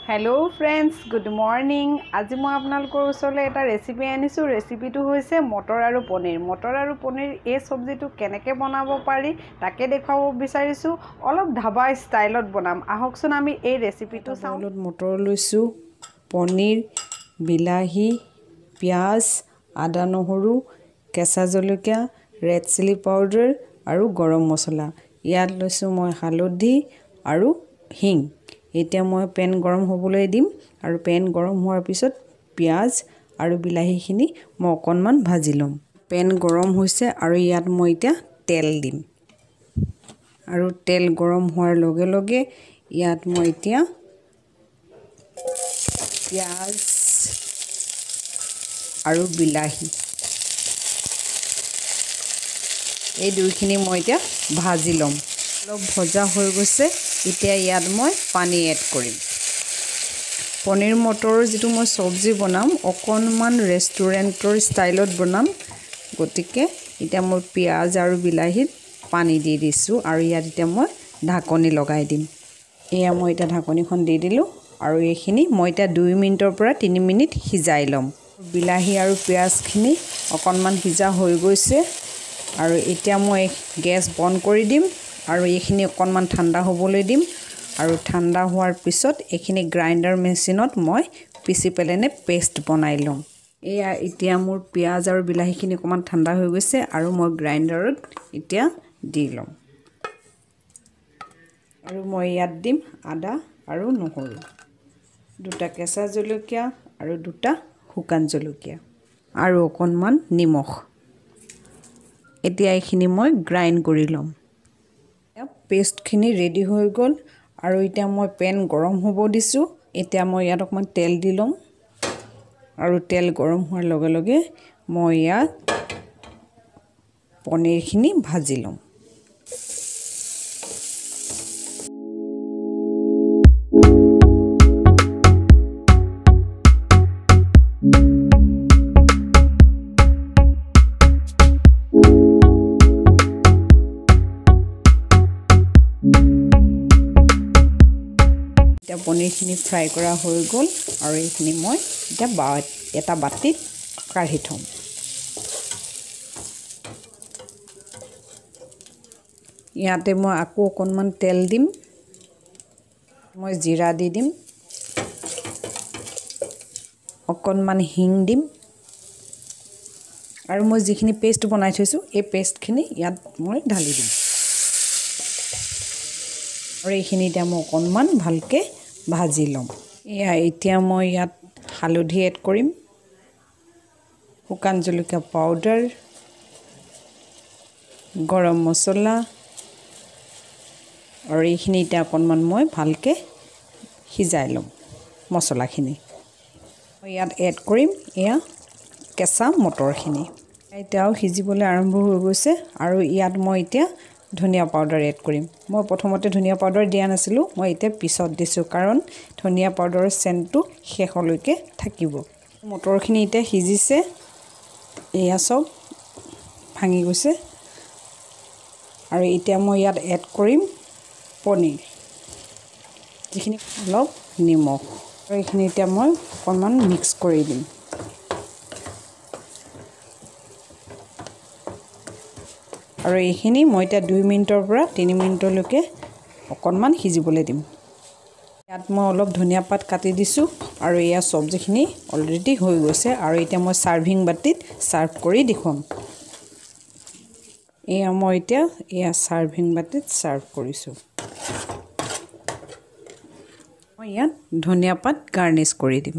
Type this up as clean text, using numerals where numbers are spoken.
hello friends good morning आज मैं आपनालोকৰ ওচৰলৈ এটা ৰেচিপি আনিছো ৰেচিপিটো হৈছে মটৰ আৰু পনীৰ এই সবজিটো কেনেকৈ বনাব পাৰি তাকে দেখাব বিচাৰিছো অলপ ধাবা ষ্টাইলত বনাম আহকচোন আমি এই ৰেচিপিটো চাওঁ মটৰ লৈছো পনীৰ বিলাহী পিয়াজ আদা নহৰু কেঁচা জলকীয়া ৰেড চিলি পাউডাৰ আৰু গৰম মছলা ইয়াত লৈছো মই হালধি আৰু হিং এতিয়া মই পেন গৰম হ'বলৈ দিম আৰু পেন গৰম হোৱাৰ পিছত পিয়াজ আৰু বিলাহীখিনি মই অকনমান ভাজি লম পেন গৰম হৈছে আৰু ইয়াত মই এতিয়া তেল দিম আৰু তেল গৰম হোৱাৰ লগে লগে ইয়াত মই এতিয়া পিয়াজ আৰু বিলাহী এই দুইখিনি মই এতিয়া ভাজি লম অলপ ভজা হৈ গৈছে এতিয়া ইয়াত মই পানী এড কৰিম পনীৰ মটৰ যেটো মই সবজি বনাম অকনমান ৰেষ্টুৰেন্টৰ ষ্টাইলত বনাম গতিকে এতিয়া মই পিয়াজ আৰু বিলাহীত পানী দি দিছো আৰু ইয়াত এতিয়া মই ঢাকনি লগাই দিম এয়া মই এটা ঢাকনিখন দি দিলো আৰু এইখিনি মই এটা 2 মিনিটৰ পৰা 3 মিনিট সিজাই লম বিলাহী আৰু পিয়াজখিনি অকনমান সিজা হৈ গৈছে আৰু এতিয়া মই গেছ বন্ধ কৰি দিম আৰু এইখিনি অকনমান ঠাণ্ডা হ'বলৈ দিম আৰু ঠাণ্ডা হোৱাৰ পিছত এইখিনি গ্ৰাইন্ডাৰ মেচিনত মই পিচি পেলেনে পেষ্ট বনাই লম এয়া এতিয়া মোৰ পিয়াজ আৰু বিলাহীখিনি অকনমান ঠাণ্ডা হৈ গৈছে আৰু মই গ্ৰাইন্ডাৰত এতিয়া দি লম আৰু মই ইয়াত দিম আদা আৰু নহৰু দুটা কেঁচা জলকীয়া আৰু দুটা শুকান জলকীয়া আৰু অকনমান নিমখ এতিয়া এইখিনি মই গ্ৰাইন্ড কৰি লম পেষ্ট খিনি ৰেডি হৈ গল আৰু এতিয়া মই পেন গৰম হ'ব দিছো এতিয়া মই ইয়াত অকমান তেল দি লম আৰু তেল গৰম হোৱাৰ লগে লগে মই ইয়াত পনীৰ খিনি ভাজি লম পনীৰখিনি ফ্ৰাই কৰা হৈ গল আৰু এইখিনি মই এতিয়া এটা বাটিত কাঢ়ি থম ইয়াতে মই আকৌ অকনমান তেল দিম মই জিৰা দি দিম অকনমান হিং দিম আৰু মই যিখিনি পেষ্ট বনাই থৈছো এই পেষ্টখিনি ইয়াত মই ঢালি দিম আৰু এইখিনি এতিয়া মই অকনমান ভালকে ভাজি লম এয়া এতিয়া মই ইয়াত হালধি এড কৰিম শুকান জলকীয়া পাউডাৰ গৰম মছলা আৰু এইখিনি এতিয়া অকনমান মই ভালকে সিজাই লম মছলাখিনি মই ইয়াত এড কৰিম এয়া কেঁচা মটৰখিনি এতিয়াও সিজিবলৈ আৰম্ভ হৈ গৈছে আৰু ইয়াত মই এতিয়া ধনিয়া পাউডাৰ এড কৰিম মই প্ৰথমতে ধনিয়া পাউডাৰ দিয়া নাছিলো মই এতিয়া পিছত দিছো কাৰণ ধনিয়া পাউডাৰৰ সেন্টটো শেষলৈকে থাকিব মটৰখিনি এতিয়া সিজিছে এয়া সব ভাঙি গৈছে আৰু এতিয়া মই ইয়াত এড কৰিম পনীৰ যিখিনি অলপ নিমখ আৰু এইখিনি এতিয়া মই অকনমান মিক্স কৰি দিম আৰু এইখিনি মই এতিয়া 2 মিনিটৰ পৰা 3 মিনিটলৈকে অকনমান সিজিবলৈ দিম ইয়াত মই অলপ ধনিয়া পাত কাটি দিছো আৰু এয়া সবজিখিনি অলৰেডি হৈ গৈছে আৰু এতিয়া মই সাৰ্ভিং বাটিত সাৰ্ভ কৰি দেখুৱাম এয়া মই এতিয়া এয়া সাৰ্ভিং বাটিত সাৰ্ভ কৰিছো মই ইয়াত ধনিয়া পাত গাৰ্নিশ কৰি দিম